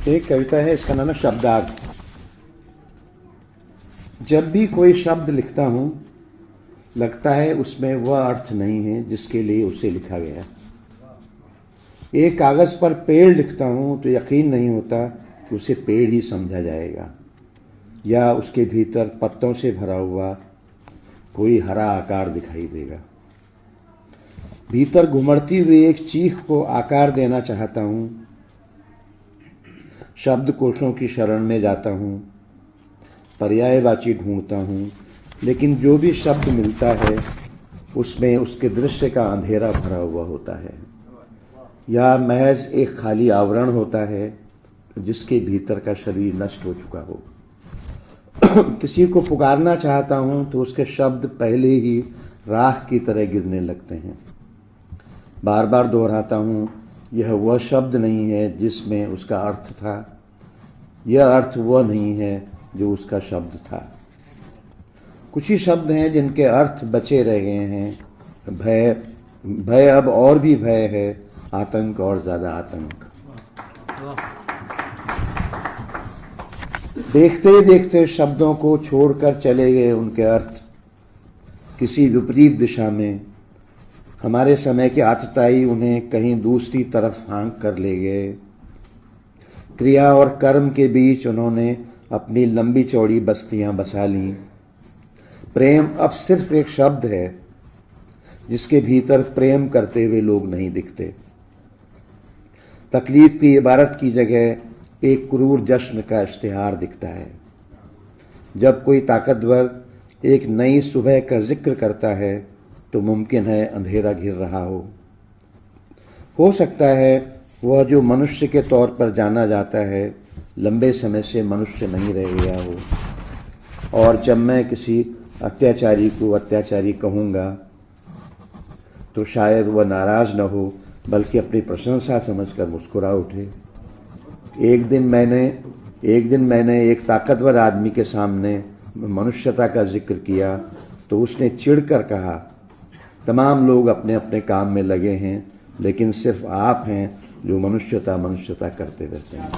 एक कविता है, इसका नाम है शब्दार्थ। जब भी कोई शब्द लिखता हूँ लगता है उसमें वह अर्थ नहीं है जिसके लिए उसे लिखा गया। एक कागज़ पर पेड़ लिखता हूँ तो यकीन नहीं होता कि उसे पेड़ ही समझा जाएगा या उसके भीतर पत्तों से भरा हुआ कोई हरा आकार दिखाई देगा। भीतर घुमड़ती हुई एक चीख को आकार देना चाहता हूँ। शब्दकोशों की शरण में जाता हूँ, पर्यायवाची ढूंढता हूँ, लेकिन जो भी शब्द मिलता है उसमें उसके दृश्य का अंधेरा भरा हुआ होता है या महज एक खाली आवरण होता है जिसके भीतर का शरीर नष्ट हो चुका हो। किसी को पुकारना चाहता हूँ तो उसके शब्द पहले ही राख की तरह गिरने लगते हैं। बार बार दोहराता हूँ, यह वह शब्द नहीं है जिसमें उसका अर्थ था, यह अर्थ वह नहीं है जो उसका शब्द था। कुछ ही शब्द हैं जिनके अर्थ बचे रह गए हैं। भय अब और भी भय है, आतंक और ज्यादा आतंक। देखते ही देखते शब्दों को छोड़कर चले गए उनके अर्थ किसी विपरीत दिशा में। हमारे समय के आतताई उन्हें कहीं दूसरी तरफ हाँक कर ले गए। क्रिया और कर्म के बीच उन्होंने अपनी लंबी चौड़ी बस्तियां बसा लीं। प्रेम अब सिर्फ एक शब्द है जिसके भीतर प्रेम करते हुए लोग नहीं दिखते। तकलीफ की इबारत की जगह एक क्रूर जश्न का इश्तिहार दिखता है। जब कोई ताकतवर एक नई सुबह का जिक्र करता है तो मुमकिन है अंधेरा घिर रहा हो सकता है वह जो मनुष्य के तौर पर जाना जाता है लंबे समय से मनुष्य नहीं रह गया हो। और जब मैं किसी अत्याचारी को अत्याचारी कहूँगा तो शायद वह नाराज न हो बल्कि अपनी प्रशंसा समझकर मुस्कुरा उठे। एक दिन मैंने एक ताकतवर आदमी के सामने मनुष्यता का जिक्र किया तो उसने चिढ़कर कहा, तमाम लोग अपने अपने काम में लगे हैं लेकिन सिर्फ आप हैं जो मनुष्यता करते रहते हैं।